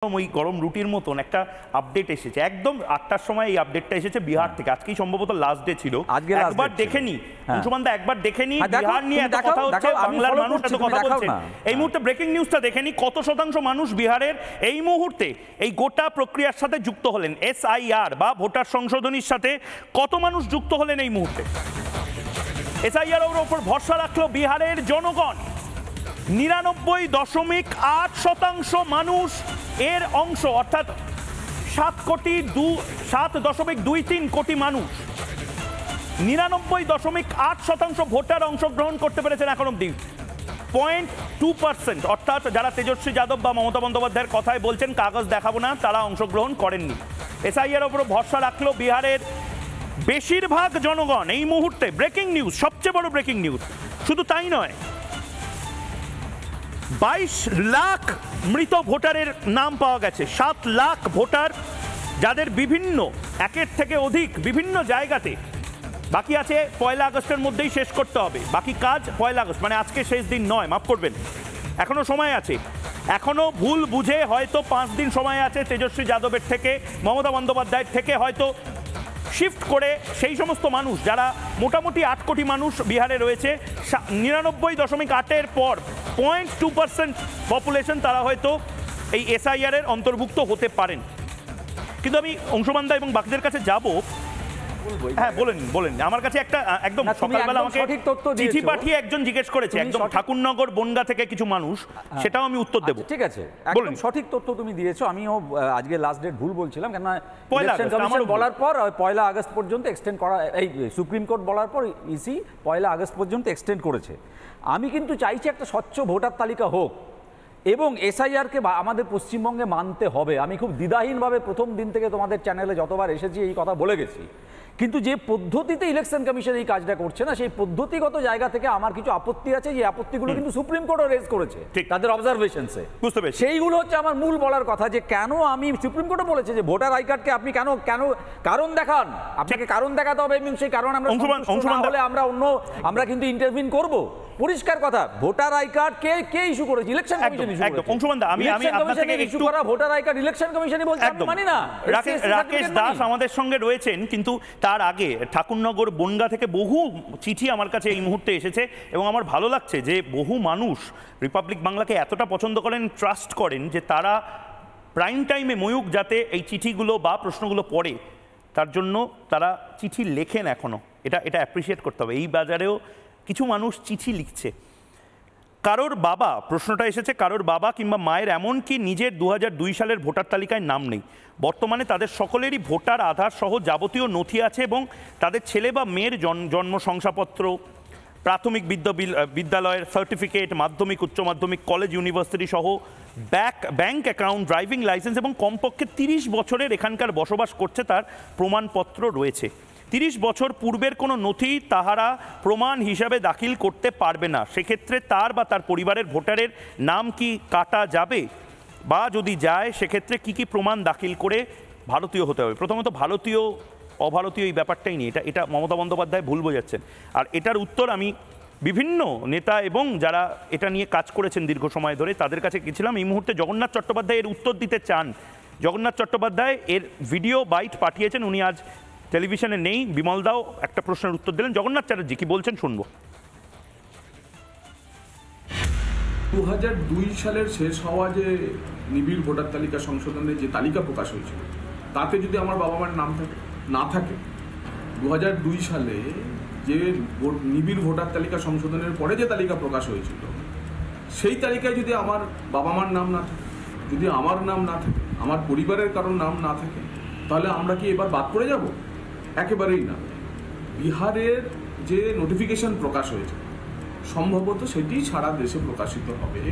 ওই গরম রুটির মতন একটা আপডেট এসেছে একদম 8টার সময়। এই আপডেটটা এসেছে বিহার থেকে। আজকেই সম্ভবত লাস্ট ডে ছিল। একবার দেখে নি অংশুমানদা, একবার দেখে নি বিহার নিয়ে এত কথা হচ্ছে, বাংলার মানুষ এত কথা বলছেন। এই মুহূর্তে ব্রেকিং নিউজটা দেখে নি, কত শতাংশ মানুষ বিহারের এই মুহূর্তে এই গোটা প্রক্রিয়ার সাথে যুক্ত হলেন। SIR বা ভোটার সংশোধনীর সাথে কত মানুষ যুক্ত হলেন এই মুহূর্তে। SIR এর উপর ভরসা রাখলো বিহারের জনগণ। 99.8% মানুষ এর অংশ, অর্থাৎ 7.23 কোটি মানুষ, 99.8% ভোটার অংশগ্রহণ করতে পেরেছেন এখন অব্দি। 0.2%, অর্থাৎ যারা তেজস্বী যাদব বা মমতা বন্দ্যোপাধ্যায়ের কথায় বলছেন কাগজ দেখাবো না, তারা অংশগ্রহণ করেননি। SIR উপর ভরসা রাখলো বিহারের বেশিরভাগ জনগণ এই মুহূর্তে। ব্রেকিং নিউজ, সবচেয়ে বড় ব্রেকিং নিউজ। শুধু তাই নয়, 22 লাখ মৃত ভোটারের নাম পাওয়া গেছে। 7 লাখ ভোটার যাদের বিভিন্ন একের থেকে অধিক বিভিন্ন জায়গাতে বাকি আছে। 1 আগস্টের মধ্যেই শেষ করতে হবে বাকি কাজ। 1 আগস্ট মানে আজকে শেষ দিন নয়, মাফ করবেন, এখনো সময় আছে। এখনো ভুল বুঝে হয়তো 5 দিন সময় আছে তেজস্বী যাদবের থেকে, মমতা বন্দ্যোপাধ্যায়ের থেকে হয়তো শিফট করে সেই সমস্ত মানুষ যারা মোটামুটি 8 কোটি মানুষ বিহারে রয়েছে, 99.8-এর পর 0.2% পপুলেশন তারা হয়তো এই SIR এর অন্তর্ভুক্ত হতে পারেন। কিন্তু আমি অংশুমানদা এবং বাকিদের কাছে যাব। হ্যাঁ বলেন আমার কাছে একটা একদম সকালবেলা আমাকে চিঠি পাঠিয়ে একজন জিজ্ঞেস করেছে, একদম ঠাকুরনগর বনগা থেকে কিছু মানুষ, সেটাও আমি উত্তর দেবো। ঠিক আছে, একদম সঠিক তথ্য তুমি দিয়েছো। আমিও আজকে লাস্ট ডেট ভুল বলছিলাম, কেন ইলেকশন বলার পর 1 আগস্ট পর্যন্ত এক্সটেন্ড করা, এই সুপ্রিম কোর্ট বলার পর ইসি 1 আগস্ট পর্যন্ত এক্সটেন্ড করেছে। আমি কিন্তু চাইছি একটা স্বচ্ছ ভোটার তালিকা হোক এবং SIR-কে আমাদের পশ্চিমবঙ্গে মানতে হবে। আমি খুব দ্বিধাহীনভাবে প্রথম দিন থেকে তোমাদের চ্যানেলে যতবার এসেছি এই কথা বলে গেছি। কিন্তু যে পদ্ধতিতে ইলেকশন কমিশন এই কাজটা করছে না, সেই পদ্ধতিগত জায়গা থেকে আমার কিছু আপত্তি আছে। যে আপত্তিগুলো কিন্তু সুপ্রিম কোর্টও রেজ করেছে তাদের অবজারভেশনসে, বুঝতে পেরেছি। সেইগুলো হচ্ছে আমার মূল বলার কথা, যে কেন আমি সুপ্রিম কোর্টও বলেছে যে ভোটার আই কার্ডকে আপনি কেন কারণ দেখান, আপনাকে কারণ দেখাতে হবে এবং সেই কারণ আমরা আমরা কিন্তু ইন্টারভিন করব। পরিষ্কার কথা, voter I card K issue করেছে? ইলেকশন কমিশন ইস্যু করেছে। অংশুমানদা, আমি আপনার থেকে একটু করা ভোটার আই কার্ড ইলেকশন কমিশনই বলছে, আমি মানি না। রাকেশ দাস আমাদের সঙ্গে রয়েছেন, কিন্তু তার আগে ঠাকুরনগর বনগা থেকে বহু চিঠি আমার কাছে এই মুহূর্তে এসেছে এবং আমার ভালো লাগছে যে বহু মানুষ রিপাবলিক বাংলাকে এতটা পছন্দ করেন, ট্রাস্ট করেন, যে তারা প্রাইম টাইমে ময়ূক যাতে এই চিঠিগুলো বা প্রশ্নগুলো পড়ে তার জন্য তারা চিঠি লেখেন এখনো। এটা অ্যাপ্রিসিয়েট করতে হবে। এই বাজারেও কিছু মানুষ চিঠি লিখছে। কারোর বাবা, প্রশ্নটা এসেছে, কারোর বাবা কিংবা মায়ের এমনকি নিজের 2002 সালের ভোটার তালিকায় নাম নেই। বর্তমানে তাদের সকলেরই ভোটার আধার সহ যাবতীয় নথি আছে এবং তাদের ছেলে বা মেয়ের জন্ম শংসাপত্র, প্রাথমিক বিদ্যালয়ের সার্টিফিকেট, মাধ্যমিক, উচ্চ মাধ্যমিক, কলেজ, ইউনিভার্সিটি সহ ব্যাংক অ্যাকাউন্ট, ড্রাইভিং লাইসেন্স এবং কমপক্ষে 30 বছরের এখানকার বসবাস করছে তার প্রমাণপত্র রয়েছে। 30 বছর পূর্বের কোনো নথি তাহারা প্রমাণ হিসাবে দাখিল করতে পারবে না। সেক্ষেত্রে তার বা তার পরিবারের ভোটারের নাম কি কাটা যাবে, বা যদি যায় সেক্ষেত্রে কি প্রমাণ দাখিল করে ভারতীয় হতে হবে? প্রথমত ভারতীয় অভারতীয় এই ব্যাপারটাই নিয়ে এটা মমতা বন্দ্যোপাধ্যায় ভুল বোঝাচ্ছেন। আর এটার উত্তর আমি বিভিন্ন নেতা এবং যারা এটা নিয়ে কাজ করেছেন দীর্ঘ সময় ধরে তাদের কাছে গেছিলাম। এই মুহূর্তে জগন্নাথ চট্টোপাধ্যায় এর উত্তর দিতে চান। জগন্নাথ চট্টোপাধ্যায় এর ভিডিও বাইট পাঠিয়েছেন, উনি আজ টেলিভিশনে নেই। বিমল দাও একটা প্রশ্নের উত্তর দিলেন। জগন্নাথ চ্যাটার্জি কি বলছেন শুনবো। 2002 সালের শেষ হওয়া যে নিবিড় ভোটার তালিকা সংশোধনের যে তালিকা প্রকাশ হয়েছিল, তাতে যদি আমার বাবা মার নাম না থাকে, 2002 সালে যে নিবিড় ভোটার তালিকা সংশোধনের পরে যে তালিকা প্রকাশ হয়েছিল, সেই তালিকায় যদি আমার বাবা মার নাম না থাকে, যদি আমার নাম না থাকে, আমার পরিবারের কারোর নাম না থাকে, তাহলে আমরা কি এবার বাদ পড়ে যাব? একেবারেই না। বিহারের যে নোটিফিকেশন প্রকাশ হয়েছে সম্ভবত সেটি সারা দেশে প্রকাশিত হবে।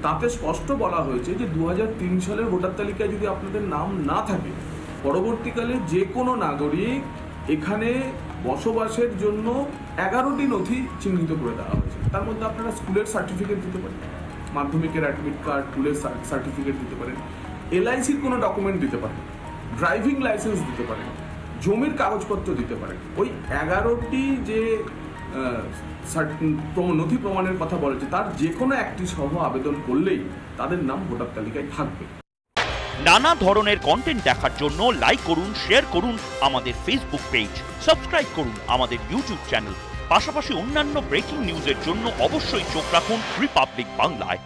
তাতে স্পষ্ট বলা হয়েছে যে 2003 সালের ভোটার তালিকায় যদি আপনাদের নাম না থাকে, পরবর্তীকালে যে কোনো নাগরিক এখানে বসবাসের জন্য 11টি নথি চিহ্নিত করে দেওয়া হয়েছে। তার মধ্যে আপনারা স্কুলের সার্টিফিকেট দিতে পারেন, মাধ্যমিকের অ্যাডমিট কার্ড, স্কুলের সার্টিফিকেট দিতে পারেন, LICর কোনো ডকুমেন্ট দিতে পারেন, ড্রাইভিং লাইসেন্স দিতে পারেন, জমির কাগজপত্র দিতে পারেন। ওই 11টি যে নথি প্রমাণের কথা বলেছে তার যে কোনো একটি সহ আবেদন করলেই তাদের নাম ভোটার তালিকায় থাকবে। নানা ধরনের কন্টেন্ট দেখার জন্য লাইক করুন, শেয়ার করুন আমাদের ফেসবুক পেজ, সাবস্ক্রাইব করুন আমাদের ইউটিউব চ্যানেল। পাশাপাশি অন্যান্য ব্রেকিং নিউজের জন্য অবশ্যই চোখ রাখুন রিপাবলিক বাংলায়।